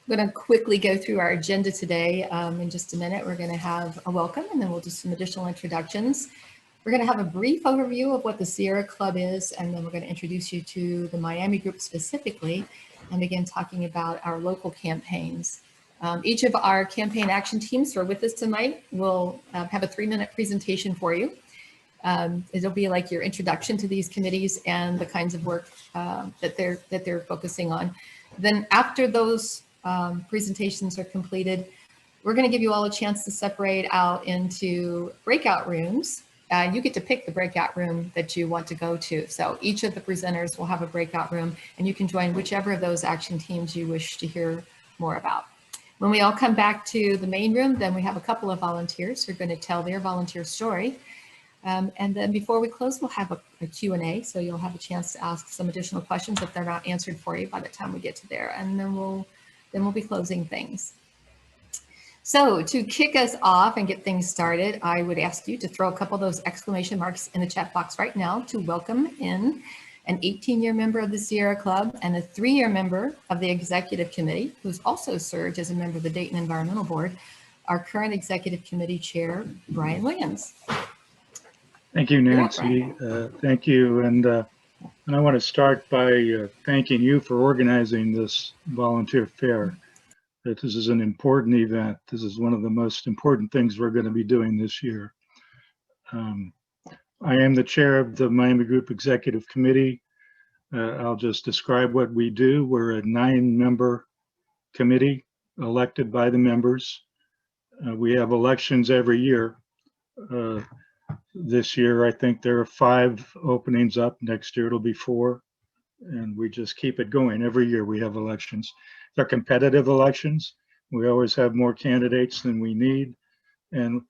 I'm going to quickly go through our agenda today. In just a minute, we're going to have a welcome and then we'll do some additional introductions. We're going to have a brief overview of what the Sierra Club is, and then we're going to introduce you to the Miami group specifically and begin talking about our local campaigns. Each of our campaign action teams who are with us tonight will have a 3-minute presentation for you. It'll be like your introduction to these committees and the kinds of work that they're focusing on. Then after those presentations are completed, we're going to give you all a chance to separate out into breakout rooms. You get to pick the breakout room that you want to go to. So each of the presenters will have a breakout room, and you can join whichever of those action teams you wish to hear more about. When we all come back to the main room, then we have a couple of volunteers who are going to tell their volunteer story. And then before we close, we'll have a Q&A, so you'll have a chance to ask some additional questions if they're not answered for you by the time we get to there, and then we'll be closing things. So to kick us off and get things started, I would ask you to throw a couple of those exclamation marks in the chat box right now to welcome in an 18-year member of the Sierra Club and a 3-year member of the Executive Committee, who's also served as a member of the Dayton Environmental Board, our current Executive Committee Chair, Brian Williams. Thank you, Nancy. Thank you. And I want to start by thanking you for organizing this volunteer fair. This is an important event. This is one of the most important things we're going to be doing this year. I am the chair of the Miami Group Executive Committee. I'll just describe what we do. We're a 9-member committee elected by the members. We have elections every year. This year, I think there are 5 openings up. Next year, it'll be 4. And we just keep it going. Every year we have elections. They're competitive elections. We always have more candidates than we need. And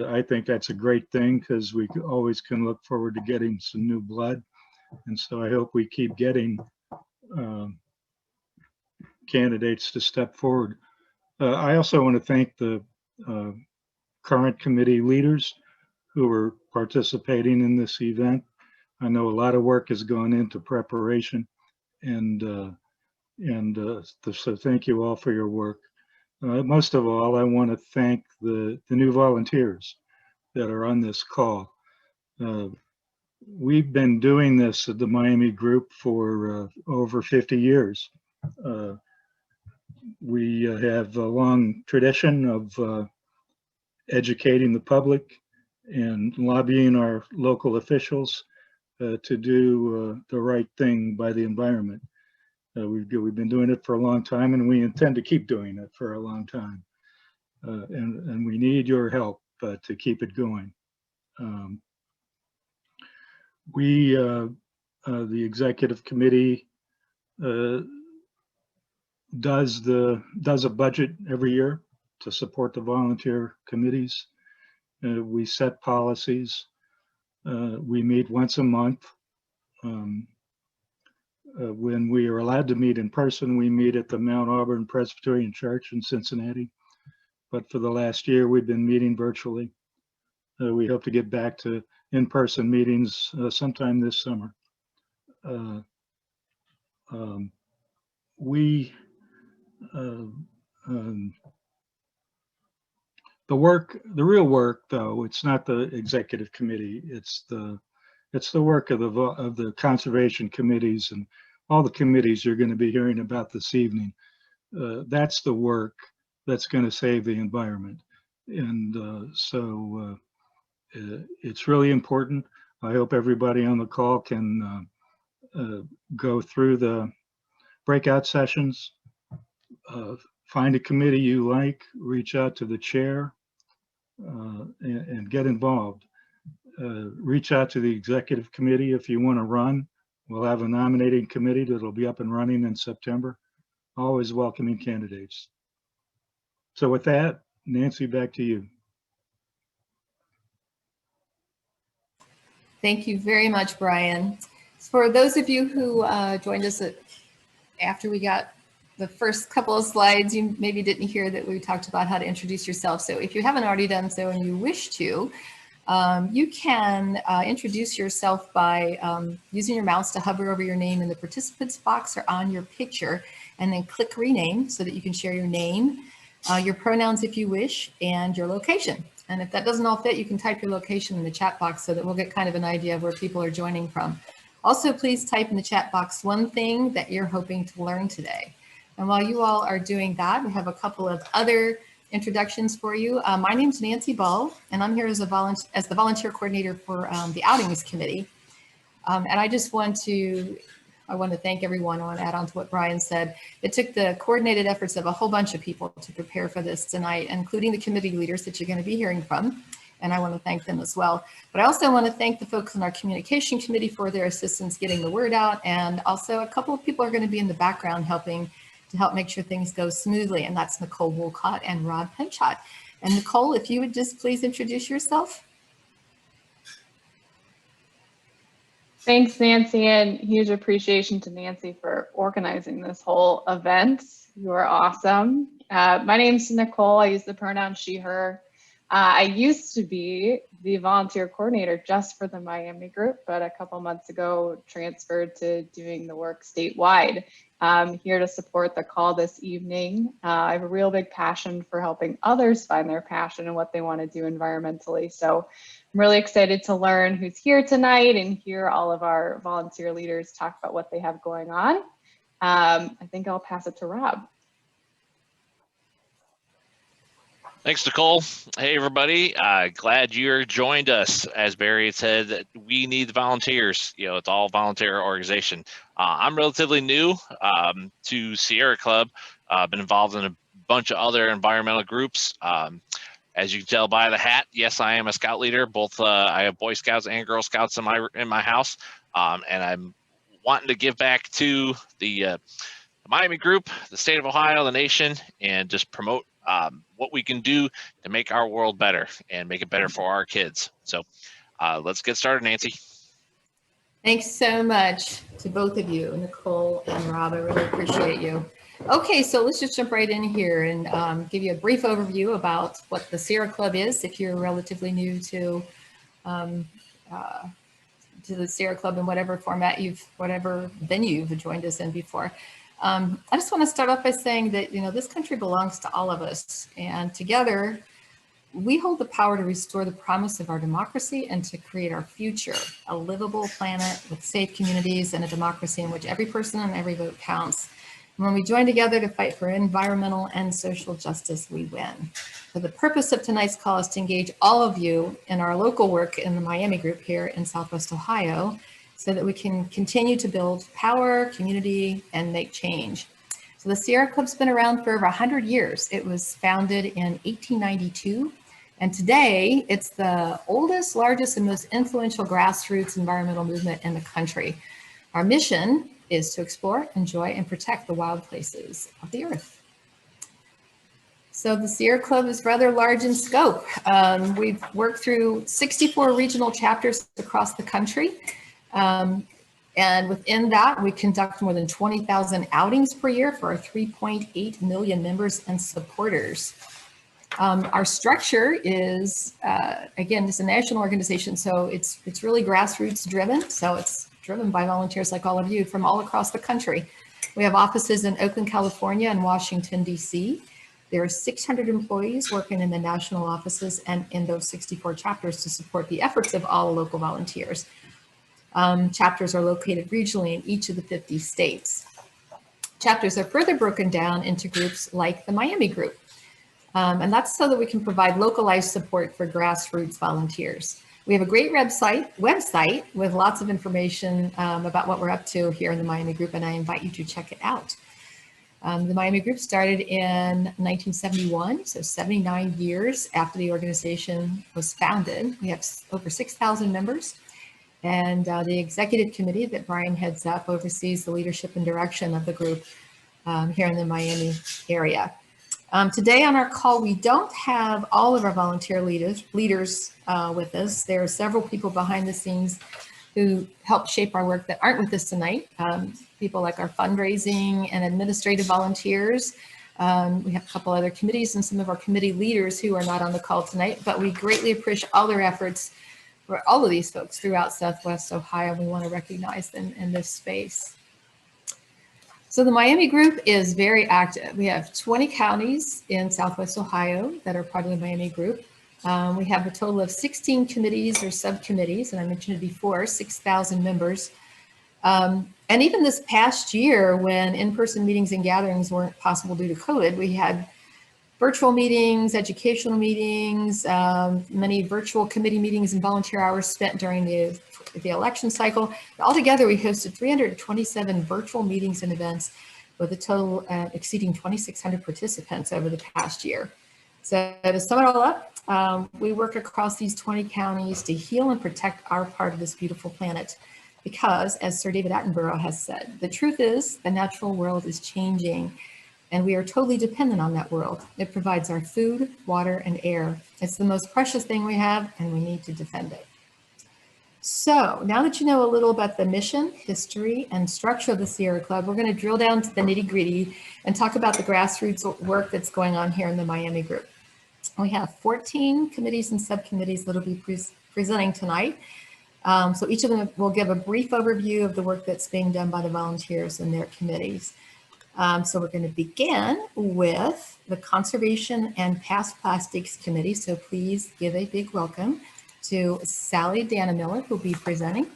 I think that's a great thing because we always can look forward to getting some new blood. And so I hope we keep getting candidates to step forward. I also want to thank the current committee leaders who are participating in this event. I know a lot of work has gone into preparation, and so thank you all for your work. Most of all, I want to thank the new volunteers that are on this call. We've been doing this at the Miami Group for over 50 years. We have a long tradition of educating the public and lobbying our local officials to do the right thing by the environment. We've been doing it for a long time, and we intend to keep doing it for a long time. And we need your help to keep it going. The executive committee does a budget every year to support the volunteer committees. We set policies. We meet once a month. When we are allowed to meet in person, we meet at the Mount Auburn Presbyterian Church in Cincinnati. But for the last year, we've been meeting virtually. We hope to get back to in-person meetings sometime this summer. The real work, though, it's not the executive committee. It's the work of the conservation committees and all the committees you're going to be hearing about this evening. That's the work that's going to save the environment, and so it's really important. I hope everybody on the call can go through the breakout sessions, find a committee you like, reach out to the chair, and get involved. Reach out to the executive committee if you want to run. We'll have a nominating committee that'll be up and running in September. Always welcoming candidates. So with that, Nancy, back to you. Thank you very much, Brian. For those of you who joined us after we got the first couple of slides, you maybe didn't hear that we talked about how to introduce yourself. So if you haven't already done so and you wish to, You can introduce yourself by using your mouse to hover over your name in the participants box or on your picture, and then click rename so that you can share your name, your pronouns if you wish, and your location. And if that doesn't all fit, you can type your location in the chat box so that we'll get kind of an idea of where people are joining from. Also, please type in the chat box one thing that you're hoping to learn today. And while you all are doing that, we have a couple of other introductions for you. My name's Nancy Ball, and I'm here as the volunteer coordinator for the Outings Committee. And I want to thank everyone. I want to add on to what Brian said. It took the coordinated efforts of a whole bunch of people to prepare for this tonight, including the committee leaders that you're going to be hearing from. And I want to thank them as well. But I also want to thank the folks on our communication committee for their assistance getting the word out. And also a couple of people are going to be in the background helping to help make sure things go smoothly. And that's Nicole Woolcott and Rob Penshot. And Nicole, if you would just please introduce yourself. Thanks, Nancy, and huge appreciation to Nancy for organizing this whole event. You are awesome. My name's Nicole. I use the pronoun she, her. I used to be the volunteer coordinator just for the Miami group, but a couple months ago transferred to doing the work statewide. I'm here to support the call this evening. I have a real big passion for helping others find their passion and what they want to do environmentally. So I'm really excited to learn who's here tonight and hear all of our volunteer leaders talk about what they have going on. I think I'll pass it to Rob. Thanks, Nicole. Hey, everybody. Glad you're joined us. As Barry said, that we need the volunteers. You know, it's all volunteer organization. I'm relatively new to Sierra Club. Been involved in a bunch of other environmental groups. As you can tell by the hat, yes, I am a scout leader. Both I have Boy Scouts and Girl Scouts in my house, and I'm wanting to give back to the Miami group, the state of Ohio, the nation, and just promote what we can do to make our world better and make it better for our kids. So let's get started, Nancy. Thanks so much to both of you, Nicole and Rob. I really appreciate you. Okay, so let's just jump right in here and give you a brief overview about what the Sierra Club is, if you're relatively new to the Sierra Club in whatever format whatever venue you've joined us in before. I just want to start off by saying that, you know, this country belongs to all of us, and together we hold the power to restore the promise of our democracy and to create our future, a livable planet with safe communities and a democracy in which every person and every vote counts. And when we join together to fight for environmental and social justice, we win. So the purpose of tonight's call is to engage all of you in our local work in the Miami group here in Southwest Ohio, so that we can continue to build power, community, and make change. So the Sierra Club's been around for over 100 years. It was founded in 1892, and today it's the oldest, largest, and most influential grassroots environmental movement in the country. Our mission is to explore, enjoy, and protect the wild places of the earth. So the Sierra Club is rather large in scope. We've worked through 64 regional chapters across the country. And within that, we conduct more than 20,000 outings per year for our 3.8 million members and supporters. Our structure is, again, it's a national organization, so it's really grassroots driven. So it's driven by volunteers like all of you from all across the country. We have offices in Oakland, California and Washington, D.C. There are 600 employees working in the national offices and in those 64 chapters to support the efforts of all local volunteers. Chapters are located regionally in each of the 50 states. Chapters are further broken down into groups like the Miami group. And that's so that we can provide localized support for grassroots volunteers. We have a great website with lots of information about what we're up to here in the Miami group, and I invite you to check it out. The Miami group started in 1971, so 79 years after the organization was founded. We have over 6,000 members. And the executive committee that Brian heads up oversees the leadership and direction of the group here in the Miami area. Today on our call, we don't have all of our volunteer leaders with us. There are several people behind the scenes who help shape our work that aren't with us tonight. People like our fundraising and administrative volunteers, We have a couple other committees and some of our committee leaders who are not on the call tonight, but we greatly appreciate all their efforts for all of these folks throughout Southwest Ohio. We want to recognize them in this space. So the Miami group is very active. We have 20 counties in Southwest Ohio that are part of the Miami group. We have a total of 16 committees or subcommittees, and I mentioned it before, 6,000 members. And even this past year, when in-person meetings and gatherings weren't possible due to COVID, we had virtual meetings, educational meetings, many virtual committee meetings and volunteer hours spent during the election cycle. Altogether, we hosted 327 virtual meetings and events with a total exceeding 2,600 participants over the past year. So to sum it all up, we work across these 20 counties to heal and protect our part of this beautiful planet. Because, as Sir David Attenborough has said, the truth is the natural world is changing and we are totally dependent on that world. It provides our food, water, and air. It's the most precious thing we have and we need to defend it. So now that you know a little about the mission, history, and structure of the Sierra Club, we're going to drill down to the nitty-gritty and talk about the grassroots work that's going on here in the Miami group. We have 14 committees and subcommittees that will be presenting tonight. So each of them will give a brief overview of the work that's being done by the volunteers and their committees. So we're going to begin with the Conservation and Past Plastics Committee. So please give a big welcome to Sally Danamiller, who will be presenting.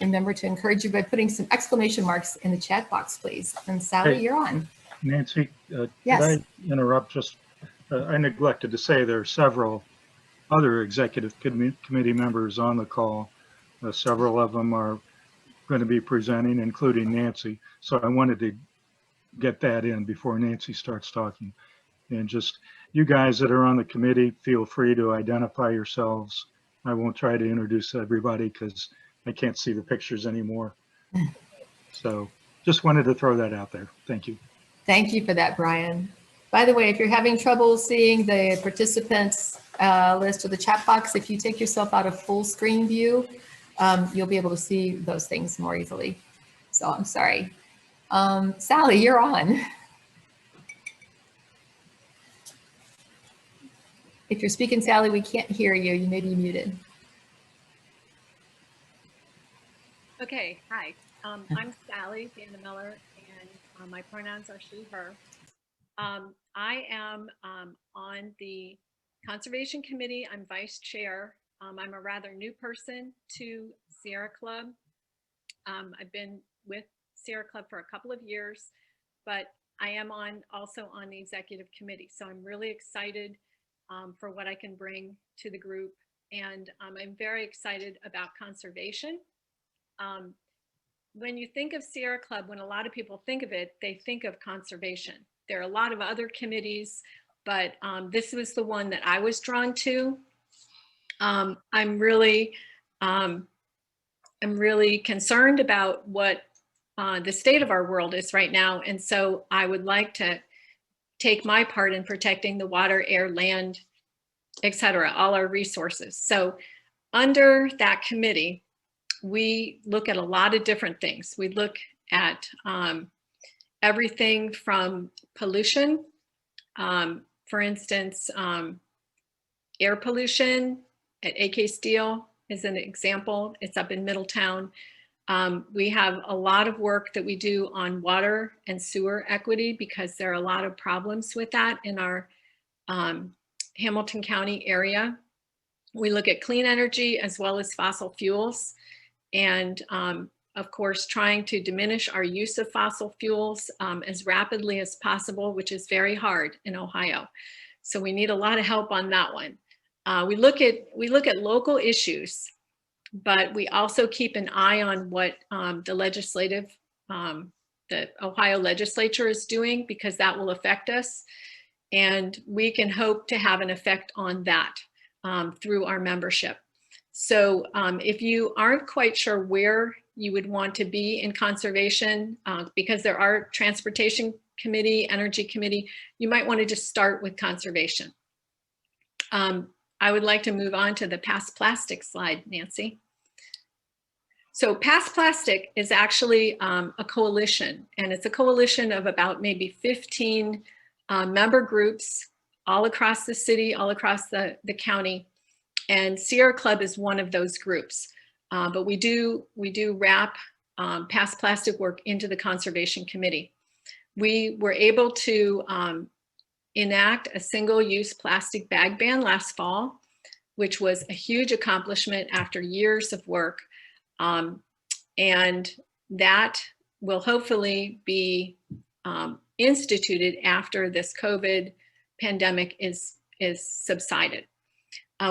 Remember to encourage you by putting some exclamation marks in the chat box, please. And Sally, Hey, you're on. Nancy, Yes. could I interrupt? Just I neglected to say there are several other executive committee members on the call. Several of them are going to be presenting, including Nancy. So I wanted to get that in before Nancy starts talking. And just you guys that are on the committee, feel free to identify yourselves. I won't try to introduce everybody because I can't see the pictures anymore. So just wanted to throw that out there. Thank you. Thank you for that, Brian. By the way, if you're having trouble seeing the participants list or the chat box, if you take yourself out of full screen view, you'll be able to see those things more easily. So I'm sorry. Sally, you're on. If you're speaking, Sally, we can't hear you. You may be muted. Okay, hi. I'm Sally Danamiller, and my pronouns are she, her. I am on the Conservation Committee. I'm vice chair. I'm a rather new person to Sierra Club. I've been with Sierra Club for a couple of years, but I am also on the executive committee. So I'm really excited for what I can bring to the group. And I'm very excited about conservation. When you think of Sierra Club, when a lot of people think of it, they think of conservation. There are a lot of other committees, but this was the one that I was drawn to. I'm really concerned about what the state of our world is right now. And so I would like to take my part in protecting the water, air, land, etc., all our resources. So under that committee, we look at a lot of different things. We look at everything from pollution, for instance, air pollution at AK Steel is an example. It's up in Middletown. We have a lot of work that we do on water and sewer equity because there are a lot of problems with that in our Hamilton County area. We look at clean energy as well as fossil fuels. And of course, trying to diminish our use of fossil fuels as rapidly as possible, which is very hard in Ohio. So we need a lot of help on that one. We look at local issues, but we also keep an eye on what the Ohio legislature is doing, because that will affect us. And we can hope to have an effect on that through our membership. So if you aren't quite sure where you would want to be in conservation, because there are transportation committee, energy committee, you might want to just start with conservation. I would like to move on to the Past Plastic slide, Nancy. So Past Plastic is actually a coalition, and it's a coalition of about maybe 15 member groups all across the city, all across the county. And Sierra Club is one of those groups. But we do wrap past plastic work into the Conservation Committee. We were able to enact a single-use plastic bag ban last fall, which was a huge accomplishment after years of work. And that will hopefully be instituted after this COVID pandemic is subsided.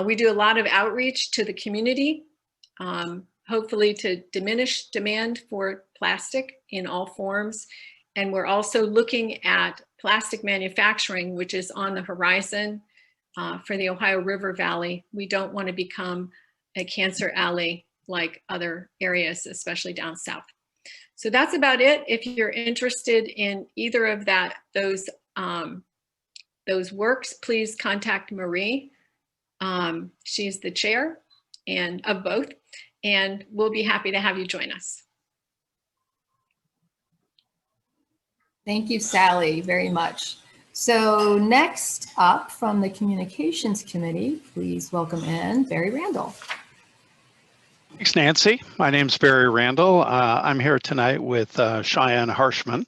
We do a lot of outreach to the community, hopefully to diminish demand for plastic in all forms. And we're also looking at plastic manufacturing, which is on the horizon for the Ohio River Valley. We don't want to become a cancer alley like other areas, especially down south. So that's about it. If you're interested in either of those works, please contact Marie. She's the chair of both, and we'll be happy to have you join us. Thank you, Sally, very much. So next up from the Communications Committee, please welcome in Barry Randall. Thanks, Nancy. My name's Barry Randall. I'm here tonight with Cheyenne Harshman,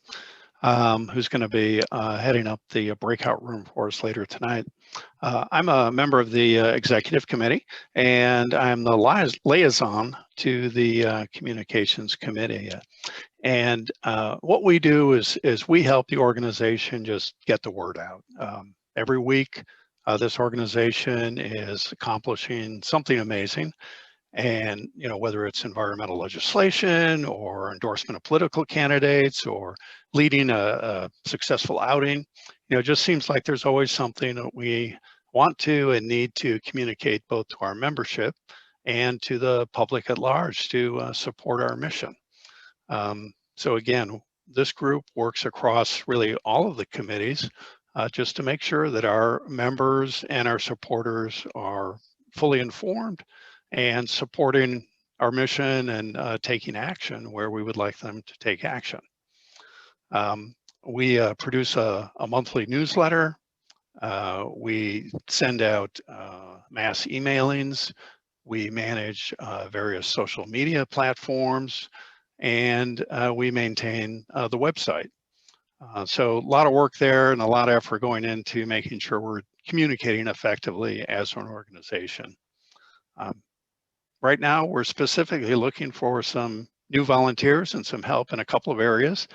who's going to be heading up the breakout room for us later tonight. I'm a member of the Executive Committee, and I'm the liaison to the Communications Committee. And what we do is we help the organization just get the word out. Every week, this organization is accomplishing something amazing. And, you know, whether it's environmental legislation or endorsement of political candidates or leading a successful outing, you know, it just seems like there's always something that we want to and need to communicate both to our membership and to the public at large to support our mission. So again, this group works across really all of the committees just to make sure that our members and our supporters are fully informed and supporting our mission and taking action where we would like them to take action. We produce a monthly newsletter. We send out mass emailings. We manage various social media platforms, and we maintain the website. So a lot of work there and a lot of effort going into making sure we're communicating effectively as an organization. Right now, we're specifically looking for some new volunteers and some help in a couple of areas.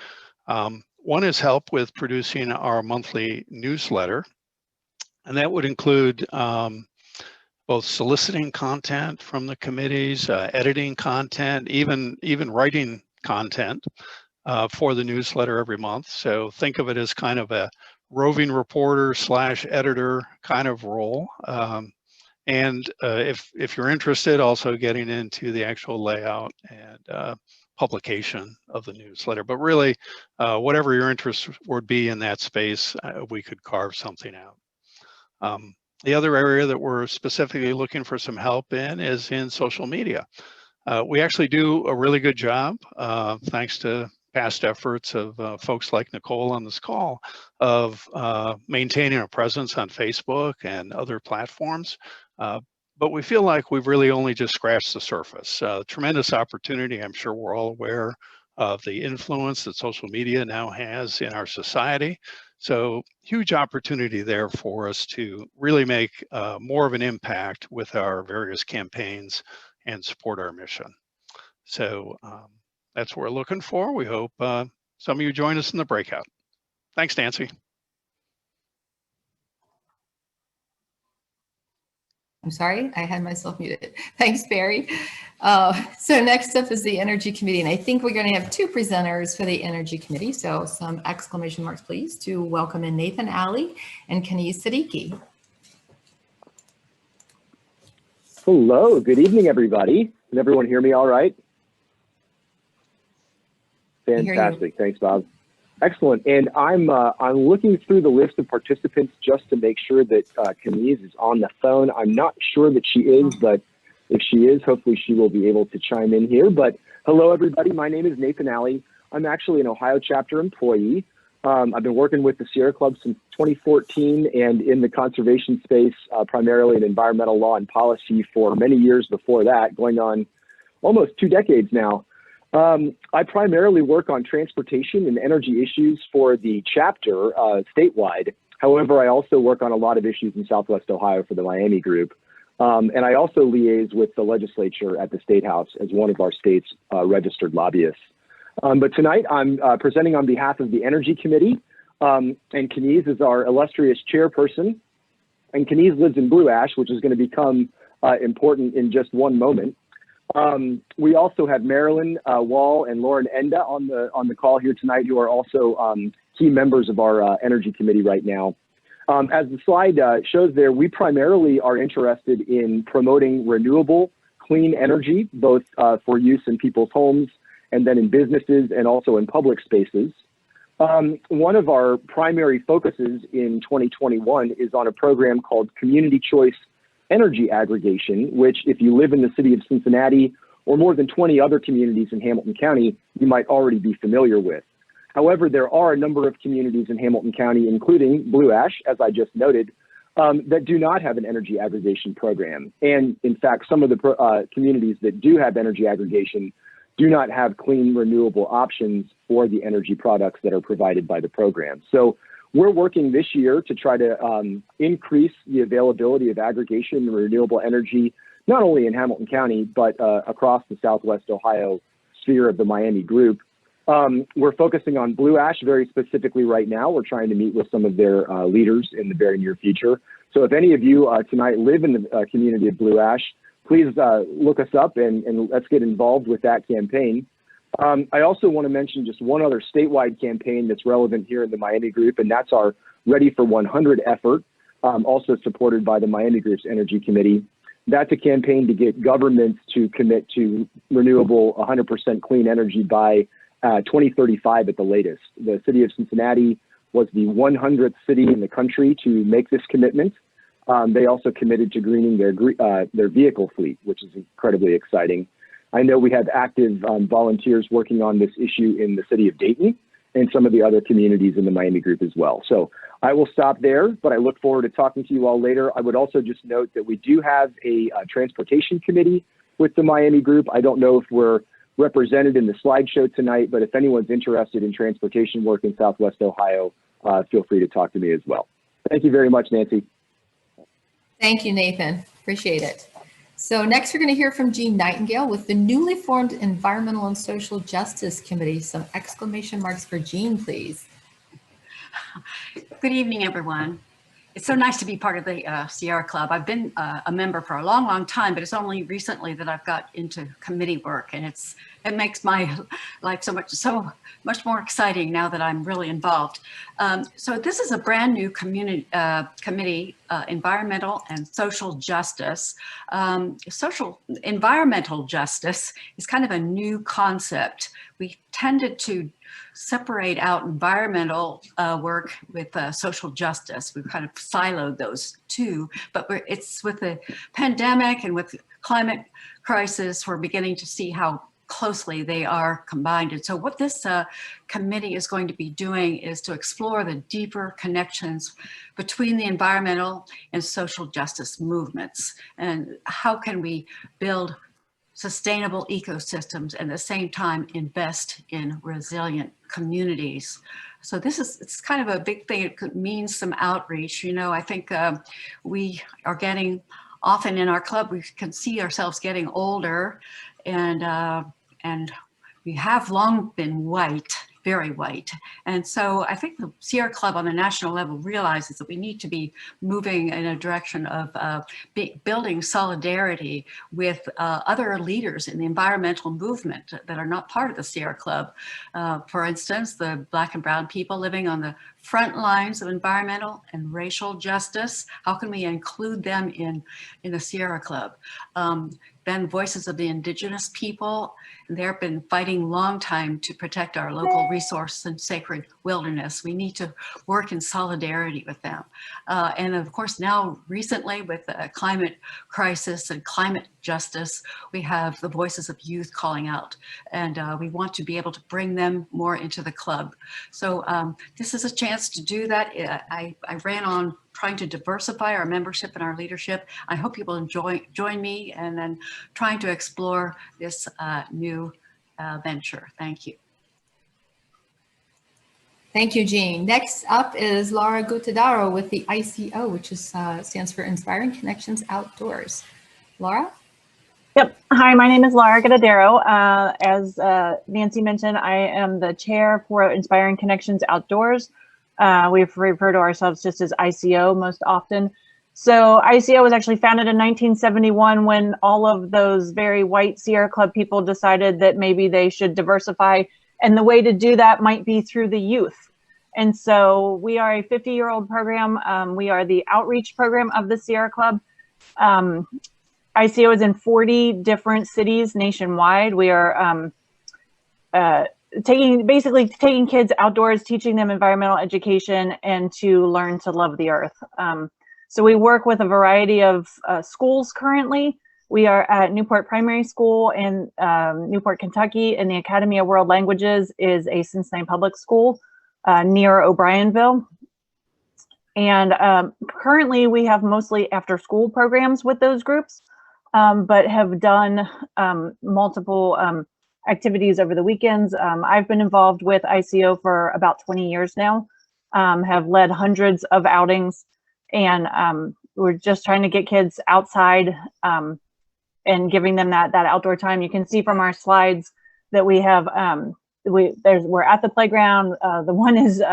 One is help with producing our monthly newsletter, and that would include both soliciting content from the committees, editing content, even writing content for the newsletter every month. So think of it as kind of a roving reporter / editor kind of role. And if you're interested, also getting into the actual layout and publication of the newsletter. But really, whatever your interest would be in that space, we could carve something out. The other area that we're specifically looking for some help in is in social media. We actually do a really good job, thanks to past efforts of folks like Nicole on this call, of maintaining a presence on Facebook and other platforms. But we feel like we've really only just scratched the surface. Tremendous opportunity. I'm sure we're all aware of the influence that social media now has in our society. So huge opportunity there for us to really make more of an impact with our various campaigns and support our mission. So that's what we're looking for. We hope some of you join us in the breakout. Thanks, Nancy. I'm sorry, I had myself muted. Thanks, Barry. So next up is the Energy Committee, and I think we're going to have two presenters for the Energy Committee. So some exclamation marks, please, to welcome in Nathan Alley and Kenise Siddiqui. Hello, good evening, everybody. Can everyone hear me all right? Fantastic, thanks, Bob. Excellent, and I'm looking through the list of participants just to make sure that Kenise is on the phone. I'm not sure that she is, but if she is, hopefully she will be able to chime in here. But hello, everybody. My name is Nathan Alley. I'm actually an Ohio chapter employee I've been working with the Sierra Club since 2014 and in the conservation space, primarily in environmental law and policy for many years before that, going on almost 2 decades now. I primarily work on transportation and energy issues for the chapter statewide. However, I also work on a lot of issues in Southwest Ohio for the Miami group. And I also liaise with the legislature at the State House as one of our state's registered lobbyists. But tonight I'm presenting on behalf of the Energy Committee, and Kenise is our illustrious chairperson. And Kenise lives in Blue Ash, which is going to become important in just one moment. We also have Marilyn Wall and Lauren Enda on the call here tonight, who are also key members of our Energy Committee right now. As the slide shows there, we primarily are interested in promoting renewable, clean energy, both for use in people's homes and then in businesses and also in public spaces. One of our primary focuses in 2021 is on a program called Community Choice Energy Aggregation, which if you live in the city of Cincinnati or more than 20 other communities in Hamilton County, you might already be familiar with. However, there are a number of communities in Hamilton County, including Blue Ash, as I just noted, that do not have an energy aggregation program. And in fact, some of the communities that do have energy aggregation do not have clean, renewable options for the energy products that are provided by the program. So we're working this year to try to increase the availability of aggregation and renewable energy, not only in Hamilton County, but across the Southwest Ohio sphere of the Miami group. We're focusing on Blue Ash very specifically right now. We're trying to meet with some of their leaders in the very near future. So if any of you tonight live in the community of Blue Ash, please look us up and let's get involved with that campaign. I also want to mention just one other statewide campaign that's relevant here in the Miami group, and that's our Ready for 100 effort, also supported by the Miami group's Energy Committee. That's a campaign to get governments to commit to renewable 100% clean energy by 2035 at the latest. The city of Cincinnati was the 100th city in the country to make this commitment. They also committed to greening their vehicle fleet, which is incredibly exciting. I know we have active volunteers working on this issue in the city of Dayton and some of the other communities in the Miami group as well. So I will stop there, but I look forward to talking to you all later. I would also just note that we do have a transportation committee with the Miami group. I don't know if we're represented in the slideshow tonight, but if anyone's interested in transportation work in Southwest Ohio, feel free to talk to me as well. Thank you very much, Nancy. Thank you, Nathan. Appreciate it. So next we're going to hear from Jean Nightingale with the newly formed Environmental and Social Justice Committee. Some exclamation marks for Jean, please. Good evening, everyone. It's so nice to be part of the Sierra Club. I've been a member for a long, long time, but it's only recently that I've got into committee work, and it makes my life so much more exciting now that I'm really involved. So this is a brand new committee, Environmental and Social Justice. Environmental justice is kind of a new concept. We tended to separate out environmental work with social justice. We've kind of siloed those two, but it's with the pandemic and with the climate crisis, we're beginning to see how closely they are combined. And so what this committee is going to be doing is to explore the deeper connections between the environmental and social justice movements, and how can we build sustainable ecosystems and at the same time invest in resilient communities. So it's kind of a big thing. It means some outreach. You know, I think we are getting, often in our club, we can see ourselves getting older, and we have long been white, very white. And so I think the Sierra Club on the national level realizes that we need to be moving in a direction of building solidarity with other leaders in the environmental movement that are not part of the Sierra Club. For instance, the Black and brown people living on the front lines of environmental and racial justice. How can we include them in the Sierra Club? Then voices of the indigenous people, they've been fighting long time to protect our local resource and sacred wilderness. We need to work in solidarity with them. And of course, now recently with the climate crisis and climate justice, we have the voices of youth calling out, and we want to be able to bring them more into the club. So this is a chance to do that. I ran on trying to diversify our membership and our leadership. I hope you will join me and then trying to explore this new venture. Thank you. Thank you, Jean. Next up is Laura Gutadaro with the ICO, which is, stands for Inspiring Connections Outdoors. Laura? Yep. Hi, my name is Laura Gutadaro. As Nancy mentioned, I am the chair for Inspiring Connections Outdoors. We refer to ourselves just as ICO most often. So ICO was actually founded in 1971 when all of those very white Sierra Club people decided that maybe they should diversify. And the way to do that might be through the youth. And so we are a 50-year-old program. We are the outreach program of the Sierra Club. ICO is in 40 different cities nationwide. We are basically taking kids outdoors, teaching them environmental education and to learn to love the earth. So we work with a variety of schools currently. We are at Newport Primary School in Newport, Kentucky, and the Academy of World Languages is a Cincinnati public school near O'Brienville. And currently we have mostly after school programs with those groups, but have done multiple activities over the weekends. I've been involved with ICO for about 20 years now, have led hundreds of outings, and we're just trying to get kids outside and giving them that outdoor time. You can see from our slides that we have, we're at the playground. The one is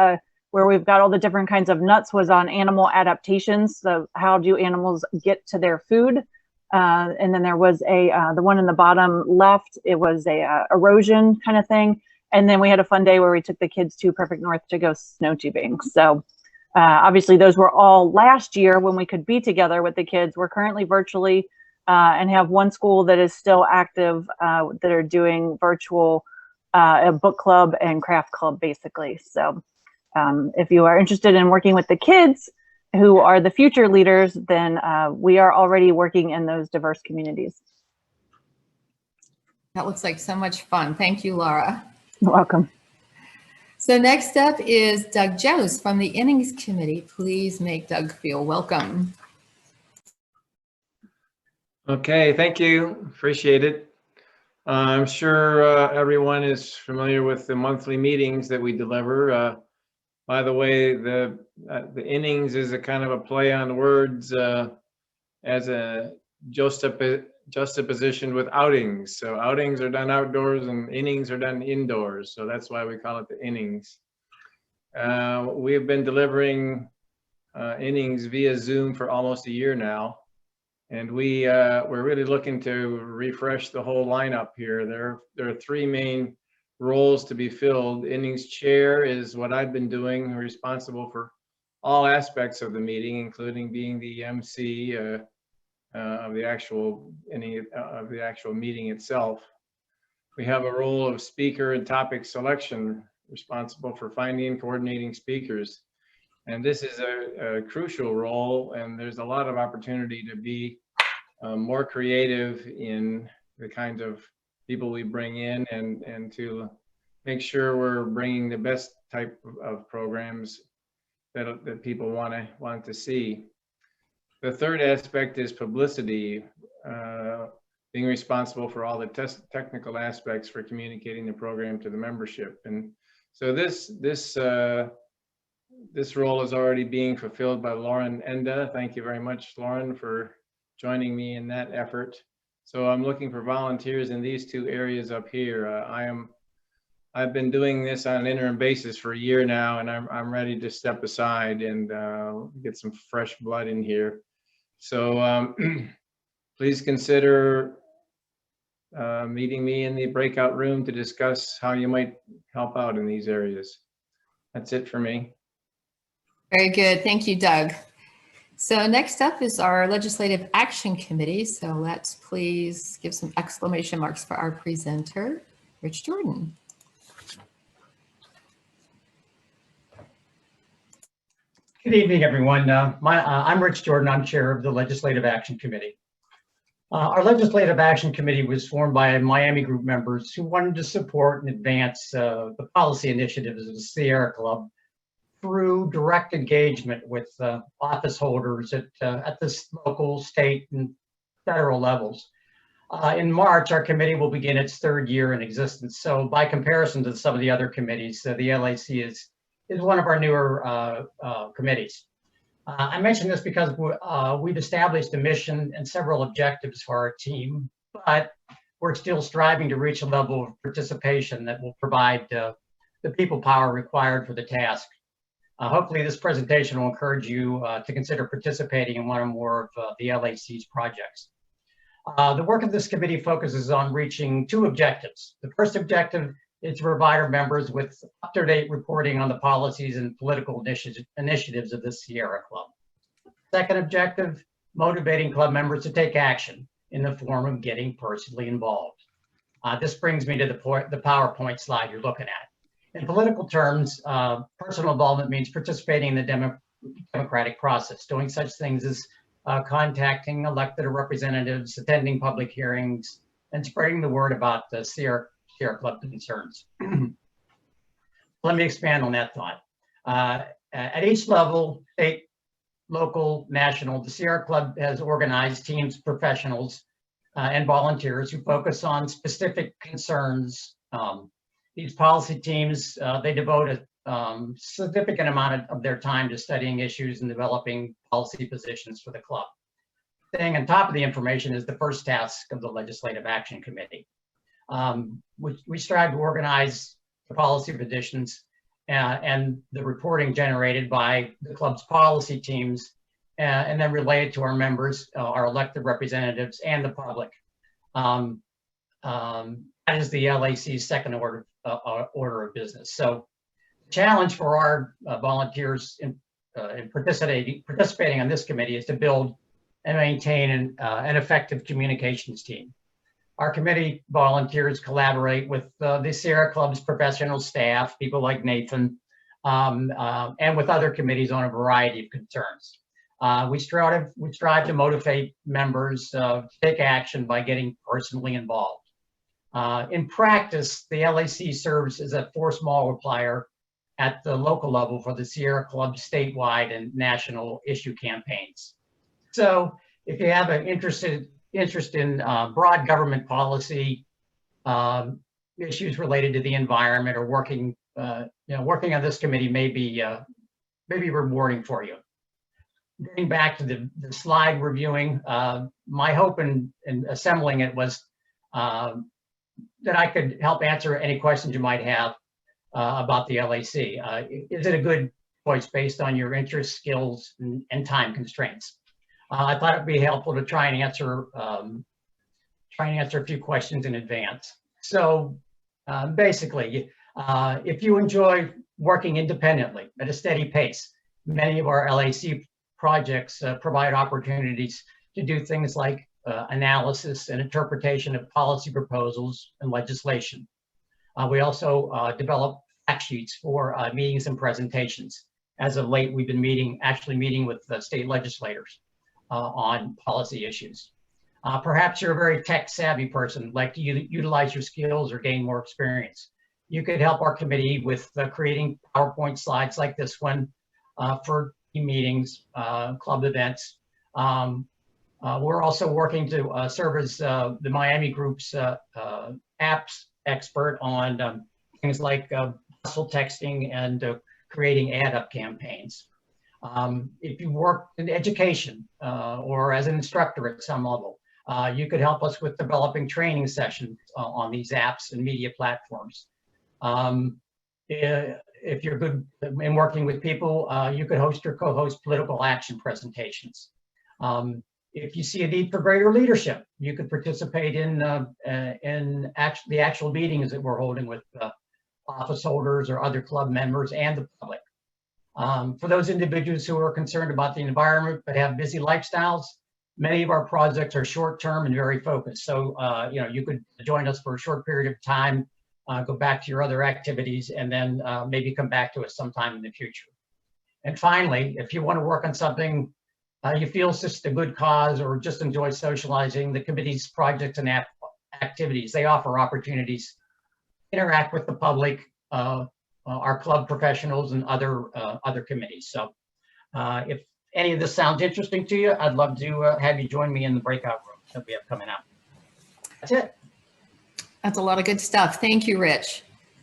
where we've got all the different kinds of nuts was on animal adaptations. So how do animals get to their food? And then there was the one in the bottom left, it was a erosion kind of thing. And then we had a fun day where we took the kids to Perfect North to go snow tubing. So obviously those were all last year when we could be together with the kids. We're currently virtually and have one school that is still active that are doing virtual a book club and craft club basically. So if you are interested in working with the kids who are the future leaders, then we are already working in those diverse communities. That looks like so much fun. Thank you, Laura. You're welcome. So next up is Doug Jones from the Innings Committee. Please make Doug feel welcome. Okay, thank you. Appreciate it. I'm sure everyone is familiar with the monthly meetings that we deliver. By the way, the innings is a kind of a play on words as a juxtaposition with outings. So outings are done outdoors and innings are done indoors. So that's why we call it the innings. We have been delivering innings via Zoom for almost a year now. And we're really looking to refresh the whole lineup here. There are three main roles to be filled. Innings chair is what I've been doing, responsible for all aspects of the meeting, including being the MC of the actual meeting itself. We have a role of speaker and topic selection, responsible for finding and coordinating speakers. And this is a crucial role, and there's a lot of opportunity to be more creative in the kinds of people we bring in, and to make sure we're bringing the best type of programs that people want to see. The third aspect is publicity, being responsible for all the technical aspects for communicating the program to the membership. And so this role is already being fulfilled by Lauren Enda. Thank you very much, Lauren, for joining me in that effort. So I'm looking for volunteers in these two areas up here. I've been doing this on an interim basis for a year now, and I'm ready to step aside and get some fresh blood in here. So please consider meeting me in the breakout room to discuss how you might help out in these areas. That's it for me. Very good. Thank you, Doug. So next up is our Legislative Action Committee. So let's please give some exclamation marks for our presenter. Rich Jordan. Good evening, everyone. I'm Rich Jordan. I'm chair of the Legislative Action Committee. Our Legislative Action Committee was formed by Miami group members who wanted to support and advance the policy initiatives of the Sierra Club through direct engagement with office holders at the local, state, and federal levels. In March, our committee will begin its third year in existence. So by comparison to some of the other committees, the LAC is one of our newer committees. I mention this because we've established a mission and several objectives for our team, but we're still striving to reach a level of participation that will provide the people power required for the task. Hopefully this presentation will encourage you to consider participating in one or more of the LAC's projects. The work of this committee focuses on reaching two objectives. The first objective is to provide our members with up-to-date reporting on the policies and political initiatives of the Sierra Club. Second objective, motivating club members to take action in the form of getting personally involved. This brings me to the PowerPoint slide you're looking at. In political terms, personal involvement means participating in the democratic process, doing such things as contacting elected representatives, attending public hearings, and spreading the word about the Sierra Club concerns. Let me expand on that thought. At each level, state, local, national, the Sierra Club has organized teams, professionals, and volunteers who focus on specific concerns. These policy teams, they devote a significant amount of their time to studying issues and developing policy positions for the club. Staying on top of the information is the first task of the Legislative Action Committee. We strive to organize the policy positions and the reporting generated by the club's policy teams and then relay it to our members, our elected representatives, and the public. That is the LAC's second order of business. So the challenge for our volunteers in participating on this committee is to build and maintain an effective communications team. Our committee volunteers collaborate with the Sierra Club's professional staff, people like Nathan, and with other committees on a variety of concerns. We strive to motivate members to take action by getting personally involved. In practice, the LAC serves as a force multiplier at the local level for the Sierra Club statewide and national issue campaigns. So if you have an interest in broad government policy, issues related to the environment, or working on this committee may be rewarding for you. Getting back to the slide reviewing, my hope in assembling it was that I could help answer any questions you might have about the LAC. Is it a good choice based on your interests, skills, and time constraints? I thought it'd be helpful to try and answer a few questions in advance. So basically, if you enjoy working independently at a steady pace, many of our LAC projects provide opportunities to do things like analysis and interpretation of policy proposals and legislation. We also develop fact sheets for meetings and presentations. As of late, we've been actually meeting with state legislators on policy issues. Perhaps you're a very tech savvy person, like to utilize your skills or gain more experience. You could help our committee with creating PowerPoint slides like this one for meetings, club events. We're also working to serve as the Miami Group's apps expert on things like bustle texting and creating ad-up campaigns. If you work in education or as an instructor at some level, you could help us with developing training sessions on these apps and media platforms. If you're good in working with people, you could host or co-host political action presentations. If you see a need for greater leadership, you could participate in the actual meetings that we're holding with office holders or other club members and the public. For those individuals who are concerned about the environment but have busy lifestyles, many of our projects are short-term and very focused. So, you could join us for a short period of time go back to your other activities, and then maybe come back to us sometime in the future. And finally, if you want to work on something you feel is just a good cause or just enjoy socializing, the committee's projects and activities, they offer opportunities to interact with the public, our club professionals, and other committees. So if any of this sounds interesting to you, I'd love to have you join me in the breakout room that we have coming up. That's it. That's a lot of good stuff. Thank you, Rich.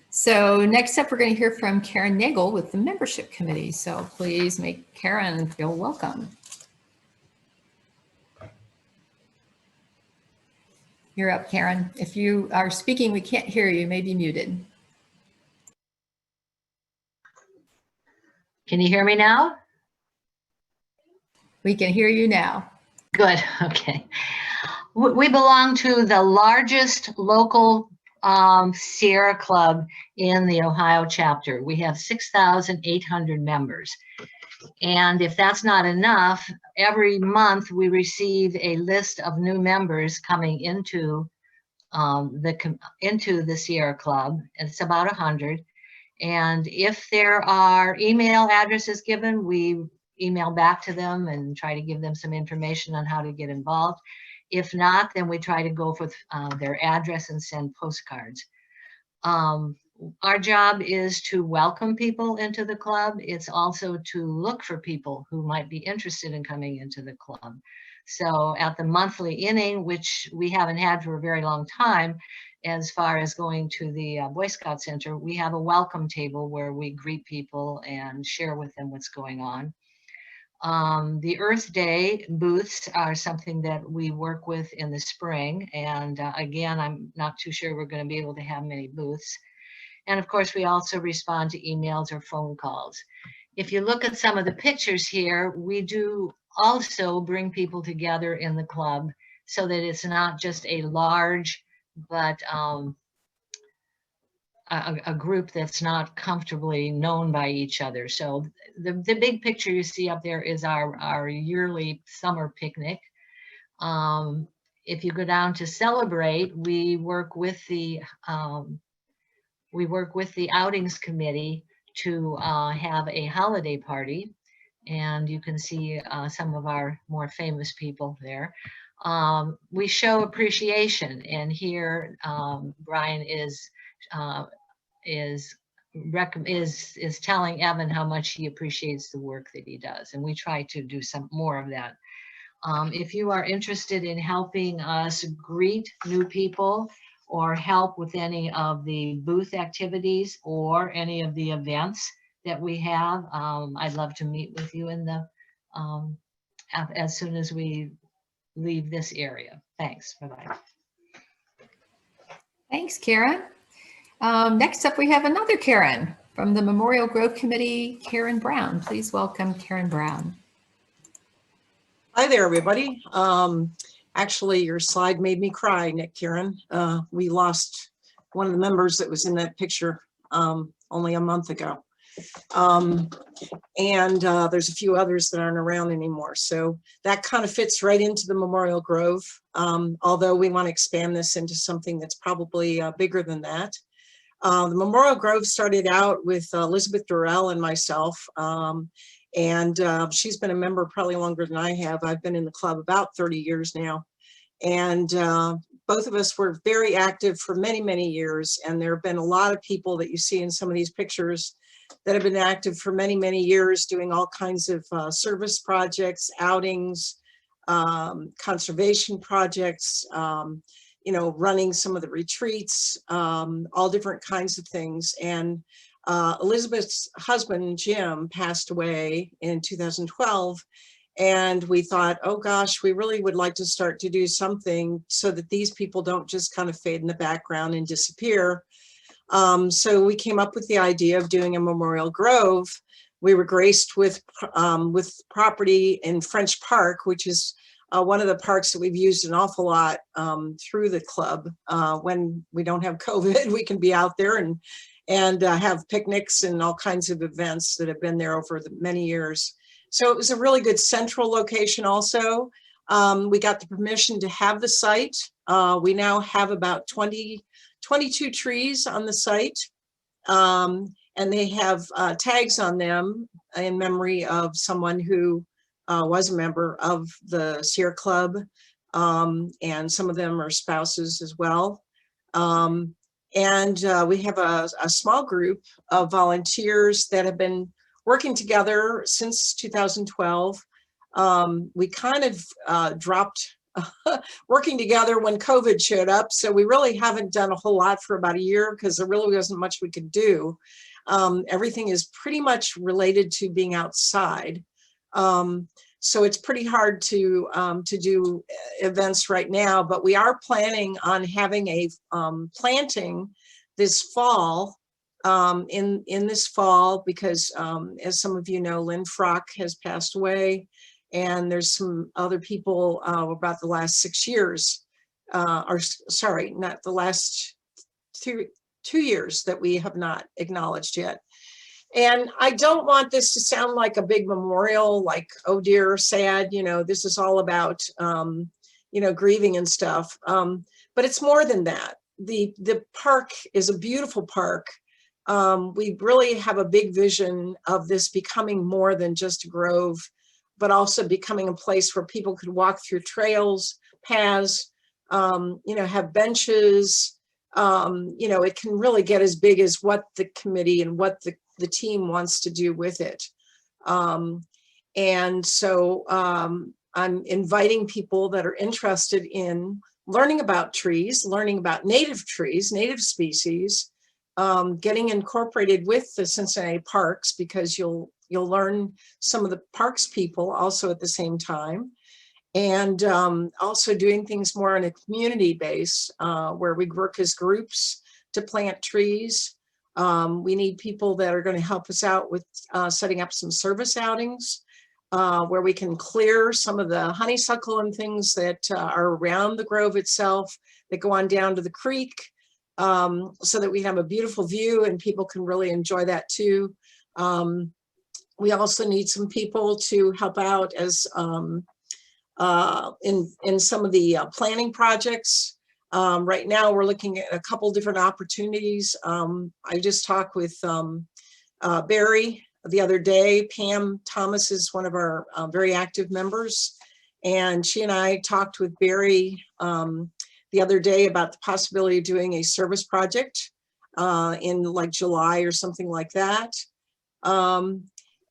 So next up, we're going to hear from Karen Nagel with the membership committee. So please make Karen feel welcome. You're up, Karen. If you are speaking, we can't hear you. You may be muted. Can you hear me now? We can hear you now. Good, okay. We belong to the largest local Sierra Club in the Ohio chapter. We have 6,800 members. And if that's not enough, every month we receive a list of new members coming into the Sierra Club. It's about 100. And if there are email addresses given, we email back to them and try to give them some information on how to get involved. If not, then we try to go for their address and send postcards. Our job is to welcome people into the club. It's also to look for people who might be interested in coming into the club. So at the monthly inning, which we haven't had for a very long time, as far as going to the Boy Scout Center, we have a welcome table where we greet people and share with them what's going on. The Earth Day booths are something that we work with in the spring. And again, I'm not too sure we're going to be able to have many booths. And of course, we also respond to emails or phone calls. If you look at some of the pictures here, we do also bring people together in the club so that it's not just a large, but a group that's not comfortably known by each other. So the big picture you see up there is our yearly summer picnic. If you go down to celebrate, we work with the outings committee to have a holiday party. And you can see some of our more famous people there. We show appreciation, and here Brian is telling Evan how much he appreciates the work that he does, and we try to do some more of that. If you are interested in helping us greet new people or help with any of the booth activities or any of the events that we have, I'd love to meet with you in the as soon as we leave this area. Thanks. Bye-bye. Thanks, Karen. Next up, we have another Karen from the Memorial Grove Committee, Karen Brown. Please welcome Karen Brown. Hi there, everybody. Actually, your slide made me cry, Karen. We lost one of the members that was in that picture only a month ago. There's a few others that aren't around anymore. So that kind of fits right into the Memorial Grove, although we want to expand this into something that's probably bigger than that. The Memorial Grove started out with Elizabeth Durrell and myself, she's been a member probably longer than I have. I've been in the club about 30 years now. And both of us were very active for many, many years. And there have been a lot of people that you see in some of these pictures that have been active for many, many years, doing all kinds of service projects, outings, conservation projects, running some of the retreats, all different kinds of things. And Elizabeth's husband, Jim, passed away in 2012. And we thought, oh gosh, we really would like to start to do something so that these people don't just kind of fade in the background and disappear. So we came up with the idea of doing a Memorial Grove. We were graced with property in French Park, which is one of the parks that we've used an awful lot through the club. When we don't have COVID, we can be out there and have picnics and all kinds of events that have been there over the many years. So it was a really good central location also. We got the permission to have the site. We now have about 20 22 trees on the site, and they have tags on them in memory of someone who was a member of the Sierra Club, and some of them are spouses as well. And we have a small group of volunteers that have been working together since 2012. We kind of dropped working together when COVID showed up, so we really haven't done a whole lot for about a year because there really wasn't much we could do. Everything is pretty much related to being outside. So it's pretty hard to do events right now, but we are planning on having a planting this fall, in this fall, because as some of you know, Lynn Frock has passed away, and there's some other people about the last 6 years, or sorry, not the last 2 years that we have not acknowledged yet. And I don't want this to sound like a big memorial, like, oh dear, sad, you know, this is all about, you know, grieving and stuff. But it's more than that. The park is a beautiful park. We really have a big vision of this becoming more than just a grove, but also becoming a place where people could walk through trails, paths, you know, have benches. You know, it can really get as big as what the committee and what the team wants to do with it. And so I'm inviting people that are interested in learning about trees, learning about native trees, native species, getting incorporated with the Cincinnati parks, because you'll learn some of the parks people also at the same time. And also doing things more on a community base, where we work as groups to plant trees. We need people that are going to help us out with setting up some service outings, where we can clear some of the honeysuckle and things that are around the grove itself that go on down to the creek, so that we have a beautiful view and people can really enjoy that too. We also need some people to help out as in some of the planning projects. Right now we're looking at a couple different opportunities. I just talked with Barry the other day. Pam Thomas is one of our very active members, and she and I talked with Barry the other day about the possibility of doing a service project in like July or something like that.